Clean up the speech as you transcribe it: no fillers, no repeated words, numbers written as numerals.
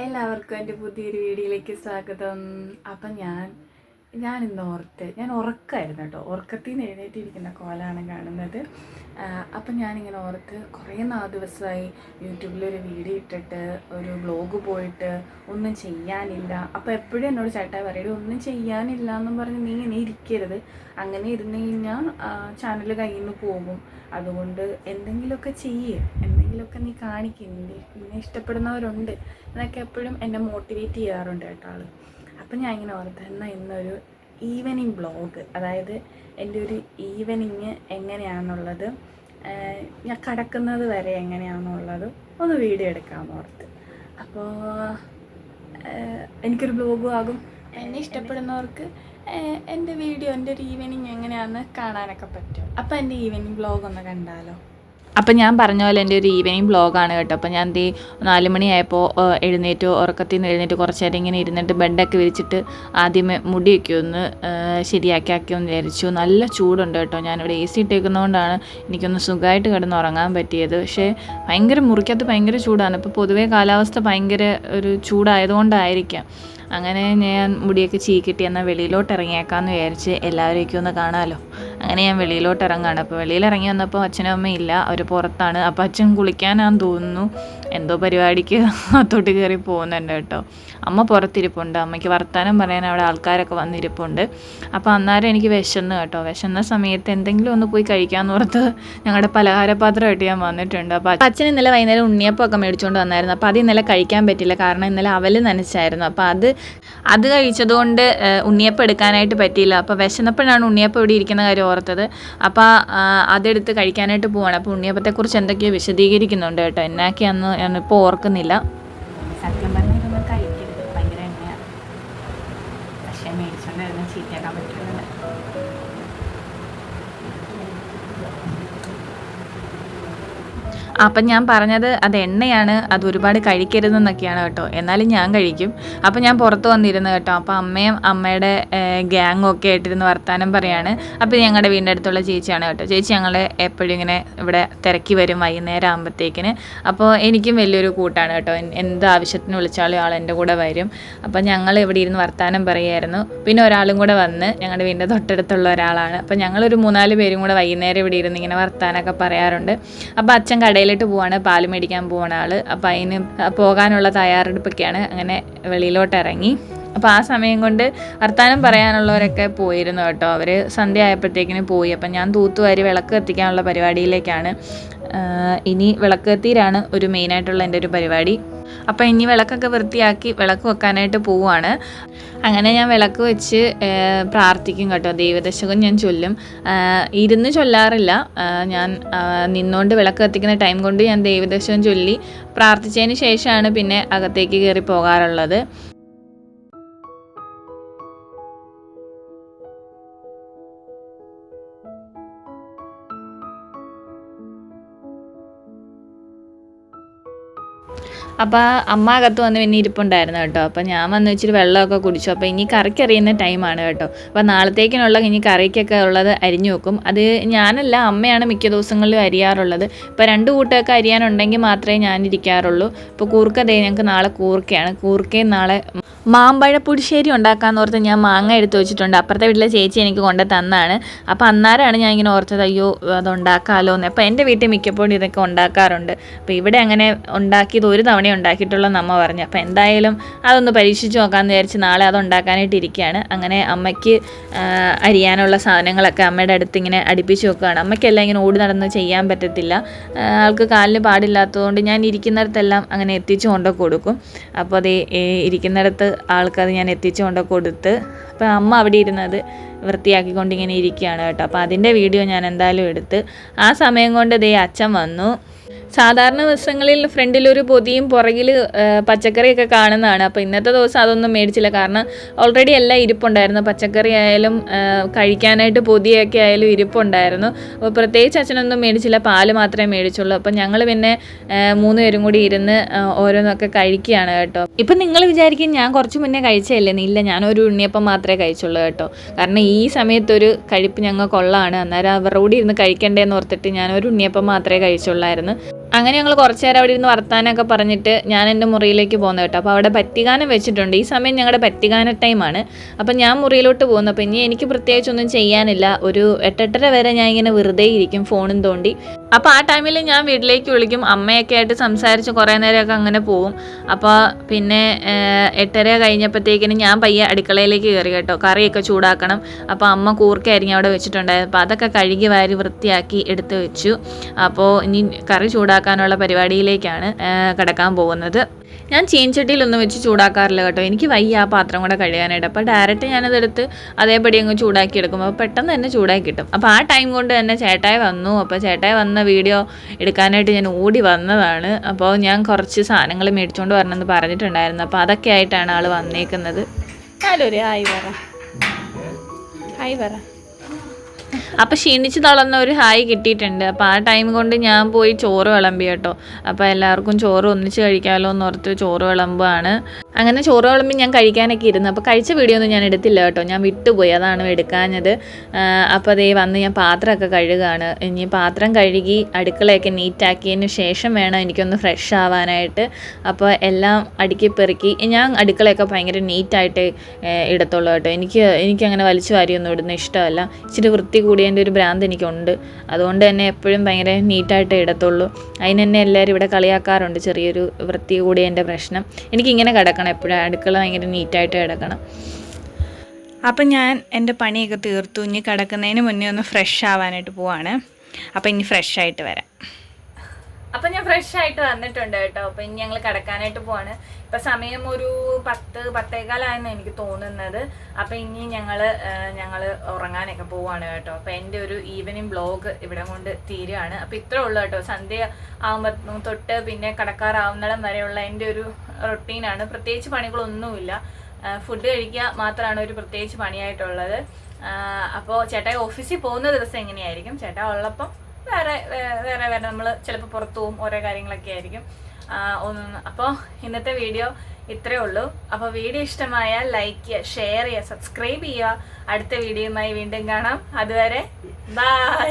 എല്ലാവർക്കും എൻ്റെ പുതിയൊരു വീഡിയോയിലേക്ക് സ്വാഗതം. അപ്പം ഞാനിന്ന് ഞാൻ ഉറക്കമായിരുന്നു കേട്ടോ. ഉറക്കത്തിൽ നിന്ന് എഴുന്നേറ്റിരിക്കുന്ന കോലാണ് കാണുന്നത്. അപ്പം ഞാനിങ്ങനെ കുറേ ദിവസമായി യൂട്യൂബിലൊരു വീഡിയോ ഇട്ടിട്ട് ഒരു വ്ലോഗ് പോയിട്ട് ഒന്നും ചെയ്യാനില്ല. അപ്പോൾ എപ്പോഴും എന്നോട് ചേട്ടാ പറയുന്നത് ഒന്നും ചെയ്യാനില്ല എന്നും പറഞ്ഞ് നീ ഇങ്ങനെ ഇരിക്കരുത്, അങ്ങനെ ഇരുന്ന് കഴിഞ്ഞാൽ ചാനൽ കയ്യിൽ നിന്ന് പോകും. അതുകൊണ്ട് എന്തെങ്കിലുമൊക്കെ എന്തെങ്കിലുമൊക്കെ നീ കാണിക്കുന്നില്ലേ, നിന്നെ ഇഷ്ടപ്പെടുന്നവരുണ്ട് എന്നൊക്കെ എപ്പോഴും എന്നെ മോട്ടിവേറ്റ് ചെയ്യാറുണ്ട് കേട്ടോ ആൾ. അപ്പം ഞാൻ ഇങ്ങനെ എന്നാൽ ഇന്നൊരു ഈവനിങ് വ്ളോഗ്, അതായത് എൻ്റെ ഒരു ഈവനിങ് എങ്ങനെയാണെന്നുള്ളത്, ഞാൻ കിടക്കുന്നത് വരെ എങ്ങനെയാണെന്നുള്ളത് ഒന്ന് വീഡിയോ എടുക്കാമെന്ന് ഓർത്ത്. അപ്പോൾ എനിക്കൊരു വ്ളോഗും ആകും, എന്നെ ഇഷ്ടപ്പെടുന്നവർക്ക് എൻ്റെ വീഡിയോ, എൻ്റെ ഒരു ഈവനിങ് എങ്ങനെയാണെന്ന് കാണാനൊക്കെ പറ്റും. അപ്പോൾ എൻ്റെ ഈവനിങ് വ്ളോഗ് ഒന്ന് കണ്ടാലോ. അപ്പം ഞാൻ പറഞ്ഞ പോലെ എൻ്റെ ഒരു ഈവനിങ് ബ്ലോഗാണ് കേട്ടോ. അപ്പോൾ ഞാൻ 4 മണിയായപ്പോൾ ഉറക്കത്തിൽ നിന്ന് എഴുന്നേറ്റ് കുറച്ച് നേരം ഇങ്ങനെ ഇരുന്നിട്ട് ബെഡൊക്കെ വിരിച്ചിട്ട് ആദ്യമേ മുടിയൊക്കെ ഒന്ന് ശരിയാക്കിയൊന്ന് വിചാരിച്ചു. നല്ല ചൂടുണ്ട് കേട്ടോ. ഞാനിവിടെ AC ഇട്ടേക്കുന്നതുകൊണ്ടാണ് എനിക്കൊന്ന് സുഖമായിട്ട് കിടന്നുറങ്ങാൻ പറ്റിയത്. പക്ഷേ മുറിക്കകത്ത് ഭയങ്കര ചൂടാണ്. ഇപ്പോൾ പൊതുവേ കാലാവസ്ഥ ഭയങ്കര ഒരു ചൂടായതുകൊണ്ടായിരിക്കാം. അങ്ങനെ ഞാൻ മുടിയൊക്കെ ചീക്കിട്ടി എന്നാൽ വെളിയിലോട്ട് ഇറങ്ങിയേക്കാമെന്ന് വിചാരിച്ച് എല്ലാവരെയൊക്കെ ഒന്ന് കാണാമല്ലോ. അങ്ങനെ ഞാൻ വെളിയിലോട്ട് ഇറങ്ങുകയാണ്. അപ്പോൾ വെളിയിലിറങ്ങി വന്നപ്പോൾ അച്ഛനും അമ്മയും ഇല്ല, അവർ പുറത്താണ്. അപ്പോൾ അച്ഛൻ കുളിക്കാനാന്ന് തോന്നുന്നു, എന്തോ പരിപാടിക്ക് അത്തോട്ട് കയറി പോകുന്നുണ്ട് കേട്ടോ. അമ്മ പുറത്തിരിപ്പുണ്ട്, അമ്മയ്ക്ക് വർത്താനം പറയാൻ അവിടെ ആൾക്കാരൊക്കെ വന്നിരിപ്പുണ്ട്. അപ്പോൾ അന്നേരം എനിക്ക് വിശന്ന് കേട്ടോ. വിശന്ന സമയത്ത് എന്തെങ്കിലും ഒന്ന് പോയി കഴിക്കാമെന്ന് ഓർത്ത് ഞങ്ങളുടെ പലഹാരപാത്രമായിട്ട് ഞാൻ വന്നിട്ടുണ്ട്. അപ്പോൾ അച്ഛൻ ഇന്നലെ വൈകുന്നേരം ഉണ്ണിയപ്പമൊക്കെ മേടിച്ചുകൊണ്ട് വന്നായിരുന്നു. അപ്പോൾ അത് ഇന്നലെ കഴിക്കാൻ പറ്റില്ല, കാരണം ഇന്നലെ അവൽ നനച്ചായിരുന്നു. അപ്പോൾ അത് കഴിച്ചതുകൊണ്ട് ഉണ്ണിയപ്പം എടുക്കാനായിട്ട് പറ്റിയില്ല. അപ്പോൾ വിശന്നപ്പോഴാണ് ഉണ്ണിയപ്പം ഇവിടെ ഇരിക്കുന്ന കാര്യം ഓർത്തത്. അപ്പോൾ അതെടുത്ത് കഴിക്കാനായിട്ട് പോവാണ്. അപ്പോൾ ഉണ്ണിയപ്പത്തെക്കുറിച്ച് എന്തൊക്കെയോ വിശദീകരിക്കുന്നുണ്ട് കേട്ടോ. എന്നാക്കിയാന്ന് ഞാനിപ്പോൾ ഓർക്കുന്നില്ല. സത്യം പറഞ്ഞാൽ ഇതൊന്നും കഴിക്കരുത്, ഭയങ്കര എണ്ണയാണ്. പക്ഷേ മേടിച്ചുകൊണ്ട് വരുന്ന ചീത്തയാക്കാൻ പറ്റുന്നില്ല. അപ്പം ഞാൻ പറഞ്ഞത് അത് എണ്ണയാണ്, അത് ഒരുപാട് കഴിക്കരുതെന്നൊക്കെയാണ് കേട്ടോ. എന്നാലും ഞാൻ കഴിക്കും. അപ്പം ഞാൻ പുറത്ത് വന്നിരുന്നു കേട്ടോ. അപ്പോൾ അമ്മയും അമ്മയുടെ ഗ്യാങ്ങും ഒക്കെ ആയിട്ടിരുന്ന് വർത്താനം പറയാണ്. അപ്പോൾ ഞങ്ങളുടെ വീടിൻ്റെ അടുത്തുള്ള ചേച്ചിയാണ് കേട്ടോ. ചേച്ചി ഞങ്ങളെ എപ്പോഴും ഇങ്ങനെ ഇവിടെ തിരക്കി വരും വൈകുന്നേരം ആകുമ്പോഴത്തേക്കിന്. അപ്പോൾ എനിക്കും വലിയൊരു കൂട്ടാണ് കേട്ടോ. എന്ത് ആവശ്യത്തിന് വിളിച്ചാലും ആൾ എൻ്റെ കൂടെ വരും. അപ്പോൾ ഞങ്ങൾ ഇവിടെ ഇരുന്ന് വർത്താനം പറയുമായിരുന്നു. പിന്നെ ഒരാളും കൂടെ വന്ന്, ഞങ്ങളുടെ വീടിൻ്റെ തൊട്ടടുത്തുള്ള ഒരാളാണ്. അപ്പോൾ ഞങ്ങളൊരു 3-4 പേരും കൂടെ വൈകുന്നേരം ഇവിടെ ഇരുന്ന് ഇങ്ങനെ വർത്താനമൊക്കെ പറയാറുണ്ട്. അപ്പോൾ അച്ഛൻ കടയിലിട്ട് പോവാണ്, പാല് മേടിക്കാൻ പോവാണ് ആൾ. അപ്പോൾ അതിന് പോകാനുള്ള തയ്യാറെടുപ്പൊക്കെയാണ്. അങ്ങനെ വെളിയിലോട്ട് ഇറങ്ങി. അപ്പോൾ ആ സമയം കൊണ്ട് വർത്താനം പറയാനുള്ളവരൊക്കെ പോയിരുന്നു കേട്ടോ. അവർ സന്ധ്യ ആയപ്പോഴത്തേക്കിന് പോയി. അപ്പം ഞാൻ തൂത്തുവാരി വിളക്ക് കത്തിക്കാനുള്ള പരിപാടിയിലേക്കാണ്. ഇനി വിളക്ക് കത്തിയിലാണ് ഒരു മെയിനായിട്ടുള്ള എൻ്റെ ഒരു പരിപാടി. അപ്പോൾ ഇനി വിളക്കൊക്കെ വൃത്തിയാക്കി വിളക്ക് വെക്കാനായിട്ട് പോവുകയാണ്. അങ്ങനെ ഞാൻ വിളക്ക് വെച്ച് പ്രാർത്ഥിക്കും കേട്ടോ. ദൈവദശകം ഞാൻ ചൊല്ലും. ഇരുന്ന് ചൊല്ലാറില്ല, ഞാൻ നിന്നുകൊണ്ട് വിളക്ക് കത്തിക്കുന്ന ടൈം കൊണ്ട് ഞാൻ ദൈവദശകം ചൊല്ലി പ്രാർത്ഥിച്ചതിന് ശേഷമാണ് പിന്നെ അകത്തേക്ക് കയറി പോകാറുള്ളത്. അപ്പോൾ അമ്മ അകത്ത് വന്ന് പിന്നെ ഇരിപ്പുണ്ടായിരുന്നു കേട്ടോ. അപ്പോൾ ഞാൻ വന്ന് വെച്ചിട്ട് വെള്ളമൊക്കെ കുടിച്ചു. അപ്പോൾ ഇനി കറിക്ക് അറിയുന്ന ടൈമാണ് കേട്ടോ. അപ്പോൾ നാളത്തേക്കിനുള്ള ഇനി കറിക്കൊക്കെ ഉള്ളത് അരിഞ്ഞു വെക്കും. അത് ഞാനല്ല, അമ്മയാണ് മിക്ക ദിവസങ്ങളിലും അരിയാറുള്ളത്. ഇപ്പോൾ 2 കൂട്ടമൊക്കെ അരിയാനുണ്ടെങ്കിൽ മാത്രമേ ഞാൻ ഇരിക്കാറുള്ളൂ. ഇപ്പോൾ ഞങ്ങൾക്ക് നാളെ കൂർക്കയും നാളെ മാമ്പഴ പുളിശ്ശേരി ഉണ്ടാക്കാമെന്ന് ഓർത്ത് ഞാൻ മാങ്ങ എടുത്ത് വെച്ചിട്ടുണ്ട്. അപ്പുറത്തെ വീട്ടിലെ ചേച്ചി എനിക്ക് കൊണ്ട് തന്നാണ്. അപ്പോൾ അന്നേരമാണ് ഞാൻ ഇങ്ങനെ ഓർത്തത്, അയ്യോ അതുണ്ടാക്കാമല്ലോ എന്ന്. അപ്പോൾ എൻ്റെ വീട്ടിൽ മിക്കപ്പോഴും ഇതൊക്കെ ഉണ്ടാക്കാറുണ്ട്. അപ്പോൾ ഇവിടെ അങ്ങനെ ഉണ്ടാക്കിയത് ഒരു തവണ ഉണ്ടാക്കിയിട്ടുള്ളതെന്ന് അമ്മ പറഞ്ഞു. അപ്പോൾ എന്തായാലും അതൊന്ന് പരീക്ഷിച്ച് നോക്കാമെന്ന് വിചാരിച്ച് നാളെ അത് ഉണ്ടാക്കാനായിട്ട് ഇരിക്കുകയാണ്. അങ്ങനെ അമ്മയ്ക്ക് അരിയാനുള്ള സാധനങ്ങളൊക്കെ അമ്മയുടെ അടുത്ത് ഇങ്ങനെ അടുപ്പിച്ച് വെക്കുകയാണ്. അമ്മയ്ക്കെല്ലാം ഇങ്ങനെ ഓടി നടന്ന് ചെയ്യാൻ പറ്റത്തില്ല, ആൾക്ക് കാലിന് പാടില്ലാത്തതുകൊണ്ട് ഞാൻ ഇരിക്കുന്നിടത്തെല്ലാം അങ്ങനെ എത്തിച്ചു കൊണ്ട് കൊടുക്കും. അപ്പോൾ അത് ഇരിക്കുന്നിടത്ത് ആൾക്കത് ഞാൻ എത്തിച്ചു കൊണ്ട് കൊടുത്ത്, അപ്പോൾ അമ്മ അവിടെ ഇരുന്നത് വൃത്തിയാക്കിക്കൊണ്ടിങ്ങനെ ഇരിക്കുകയാണ് കേട്ടോ. അപ്പോൾ അതിൻ്റെ വീഡിയോ ഞാൻ എന്തായാലും എടുത്ത്. ആ സമയം കൊണ്ട് അച്ഛൻ വന്നു. സാധാരണ ദിവസങ്ങളിൽ ഫ്രണ്ടിലൊരു പൊതിയും പുറകിൽ പച്ചക്കറിയൊക്കെ കാണുന്നതാണ്. അപ്പോൾ ഇന്നത്തെ ദിവസം അതൊന്നും മേടിച്ചില്ല, കാരണം ഓൾറെഡി എല്ലാം ഇരിപ്പുണ്ടായിരുന്നു. പച്ചക്കറി ആയാലും കഴിക്കാനായിട്ട് പൊതിയൊക്കെ ആയാലും ഇരിപ്പുണ്ടായിരുന്നു. അപ്പോൾ പ്രത്യേകിച്ച് അച്ഛനൊന്നും മേടിച്ചില്ല, പാല് മാത്രമേ മേടിച്ചുള്ളൂ. അപ്പോൾ ഞങ്ങൾ പിന്നെ 3 പേരും കൂടി ഇരുന്ന് ഓരോന്നൊക്കെ കഴിക്കുകയാണ് കേട്ടോ. ഇപ്പം നിങ്ങൾ വിചാരിക്കും ഞാൻ കുറച്ച് മുന്നേ കഴിച്ചതല്ലേ? ഇല്ല, ഞാനൊരു ഉണ്ണിയപ്പം മാത്രമേ കഴിച്ചുള്ളൂ കേട്ടോ. കാരണം ഈ സമയത്തൊരു കഴിപ്പ് ഞങ്ങൾക്കുള്ളതാണ്. അന്നേരം അവരുടെ കൂടി ഇരുന്ന് കഴിക്കണ്ടേന്ന് ഓർത്തിട്ട് ഞാനൊരു ഉണ്ണിയപ്പം മാത്രമേ കഴിച്ചുള്ളായിരുന്നു. അങ്ങനെ ഞങ്ങൾ കുറച്ച് നേരം അവിടെ ഇരുന്ന് വർത്താനമൊക്കെ പറഞ്ഞിട്ട് ഞാൻ എൻ്റെ മുറിയിലേക്ക് പോകുന്നു കേട്ടോ. അപ്പോൾ അവിടെ പറ്റികാനം വെച്ചിട്ടുണ്ട്. ഈ സമയം ഞങ്ങളുടെ പറ്റികാന ടൈമാണ്. അപ്പം ഞാൻ മുറിയിലോട്ട് പോകുന്നു. അപ്പോൾ ഇനി എനിക്ക് പ്രത്യേകിച്ചൊന്നും ചെയ്യാനില്ല. ഒരു 8:30 വരെ ഞാൻ ഇങ്ങനെ വെറുതെ ഇരിക്കും ഫോണും തോണ്ടി. അപ്പോൾ ആ ടൈമിൽ ഞാൻ വീട്ടിലേക്ക് വിളിക്കും. അമ്മയൊക്കെ ആയിട്ട് സംസാരിച്ച് കുറേ നേരമൊക്കെ അങ്ങനെ പോകും. അപ്പോൾ പിന്നെ 8:30 കഴിഞ്ഞപ്പോഴത്തേക്കിന് ഞാൻ പയ്യെ അടുക്കളയിലേക്ക് കയറി കേട്ടോ. കറിയൊക്കെ ചൂടാക്കണം. അപ്പോൾ അമ്മ കൂർക്കയായിരിക്കും അവിടെ വെച്ചിട്ടുണ്ടായിരുന്നു. അപ്പോൾ അതൊക്കെ കഴുകി വാരി വൃത്തിയാക്കി എടുത്ത് വെച്ചു. അപ്പോൾ ഇനി കറി ചൂടാക്കാനുള്ള പരിപാടിയിലേക്കാണ് കിടക്കാൻ പോകുന്നത്. ഞാൻ ചീൻചട്ടിയിലൊന്നും വെച്ച് ചൂടാക്കാറില്ല കേട്ടോ. എനിക്ക് വയ്യ ആ പാത്രം കൂടെ കഴുകാനായിട്ട്. അപ്പോൾ ഡയറക്റ്റ് ഞാനതെടുത്ത് അതേപടി അങ്ങ് ചൂടാക്കി എടുക്കും. അപ്പോൾ പെട്ടെന്ന് തന്നെ ചൂടാക്കി കിട്ടും. അപ്പോൾ ആ ടൈം കൊണ്ട് തന്നെ ചേട്ടായി വന്നു. അപ്പോൾ ചേട്ടായി വന്ന വീഡിയോ എടുക്കാനായിട്ട് ഞാൻ ഓടി വന്നതാണ്. അപ്പോൾ ഞാൻ കുറച്ച് സാധനങ്ങൾ മേടിച്ചുകൊണ്ട് വരണമെന്ന് പറഞ്ഞിട്ടുണ്ടായിരുന്നു. അപ്പോൾ അതൊക്കെ ആയിട്ടാണ് ആൾ വന്നേക്കുന്നത്. നല്ലൊരു ഹായ് പറ. അപ്പോൾ ക്ഷീണിച്ച് തളർന്ന ഒരു ഹായ് കിട്ടിയിട്ടുണ്ട്. അപ്പോൾ ആ ടൈം കൊണ്ട് ഞാൻ പോയി ചോറ് വിളമ്പി കേട്ടോ. അപ്പോൾ എല്ലാവർക്കും ചോറ് ഒന്നിച്ച് കഴിക്കാമല്ലോ എന്നോർത്ത് ചോറ് വിളമ്പുകയാണ്. അങ്ങനെ ചോറ് വിളമ്പി ഞാൻ കഴിക്കാനൊക്കെ ഇരുന്നു. അപ്പോൾ കഴിച്ച വീഡിയോ ഒന്നും ഞാൻ എടുത്തില്ല കേട്ടോ. ഞാൻ വിട്ടുപോയി, അതാണ് എടുക്കാഞ്ഞത്. അപ്പോൾ അതേ വന്ന് ഞാൻ പാത്രമൊക്കെ കഴുകുകയാണ്. ഇനി പാത്രം കഴുകി അടുക്കളയൊക്കെ നീറ്റാക്കിയതിന് ശേഷം വേണം എനിക്കൊന്ന് ഫ്രഷ് ആവാനായിട്ട്. അപ്പോൾ എല്ലാം അടുക്കി പെറുക്കി ഞാൻ അടുക്കളയൊക്കെ ഭയങ്കര നീറ്റായിട്ട് ഇടത്തുള്ളൂ കേട്ടോ. എനിക്കങ്ങനെ വലിച്ചു വാരിയൊന്നും ഇടുന്ന ഇഷ്ടമല്ല. ഇച്ചിരി വൃത്തി കൂടിയതിൻ്റെ ഒരു ഭ്രാന്ത് എനിക്കുണ്ട്. അതുകൊണ്ട് തന്നെ എപ്പോഴും ഭയങ്കര നീറ്റായിട്ട് ഇടത്തുള്ളൂ. അതിന് തന്നെ എല്ലാവരും ഇവിടെ കളിയാക്കാറുണ്ട്, ചെറിയൊരു വൃത്തി കൂടിയതിൻ്റെ പ്രശ്നം. എനിക്കിങ്ങനെ കിടക്കണം, എപ്പോഴും അടുക്കള ഭയങ്കര നീറ്റായിട്ട് കിടക്കണം. അപ്പം ഞാൻ എൻ്റെ പണിയൊക്കെ തീർത്തു. ഇനി കിടക്കുന്നതിന് മുന്നേ ഒന്ന് ഫ്രഷ് ആവാനായിട്ട് പോവാണ്. അപ്പം ഇനി ഫ്രഷ് ആയിട്ട് വരാം. അപ്പം ഞാൻ ഫ്രഷ് ആയിട്ട് വന്നിട്ടുണ്ട് കേട്ടോ. അപ്പം ഇനി ഞങ്ങൾ കിടക്കാനായിട്ട് പോവാണ്. ഇപ്പം സമയം ഒരു 10-10:15 എനിക്ക് തോന്നുന്നത്. അപ്പം ഇനി ഞങ്ങൾ ഉറങ്ങാനൊക്കെ പോവാണ് കേട്ടോ. അപ്പം എൻ്റെ ഒരു ഈവനിങ് വ്ളോഗ് ഇവിടെ കൊണ്ട് തീരുകയാണ്. അപ്പം ഇത്രേ ഉള്ളൂ കേട്ടോ. സന്ധ്യ ആകുമ്പോൾ തൊട്ട് പിന്നെ കിടക്കാറാവുന്നിടം വരെയുള്ള എൻ്റെ ഒരു റൊട്ടീനാണ്. പ്രത്യേകിച്ച് പണികളൊന്നുമില്ല. ഫുഡ് കഴിക്കുക മാത്രമാണ് ഒരു പ്രത്യേകിച്ച് പണിയായിട്ടുള്ളത്. അപ്പോൾ ചേട്ടായി ഓഫീസിൽ പോകുന്ന ദിവസം എങ്ങനെയായിരിക്കും, ചേട്ടാ ഉള്ളപ്പം വേറെ നമ്മൾ ചിലപ്പോൾ പുറത്തു പോകും, ഓരോ കാര്യങ്ങളൊക്കെ ആയിരിക്കും. അപ്പോൾ ഇന്നത്തെ വീഡിയോ ഇത്രയേ ഉള്ളൂ. അപ്പോൾ വീഡിയോ ഇഷ്ടമായാൽ ലൈക്ക് ചെയ്യുക, ഷെയർ ചെയ്യുക, സബ്സ്ക്രൈബ് ചെയ്യുക. അടുത്ത വീഡിയോയുമായി വീണ്ടും കാണാം. അതുവരെ ബൈ.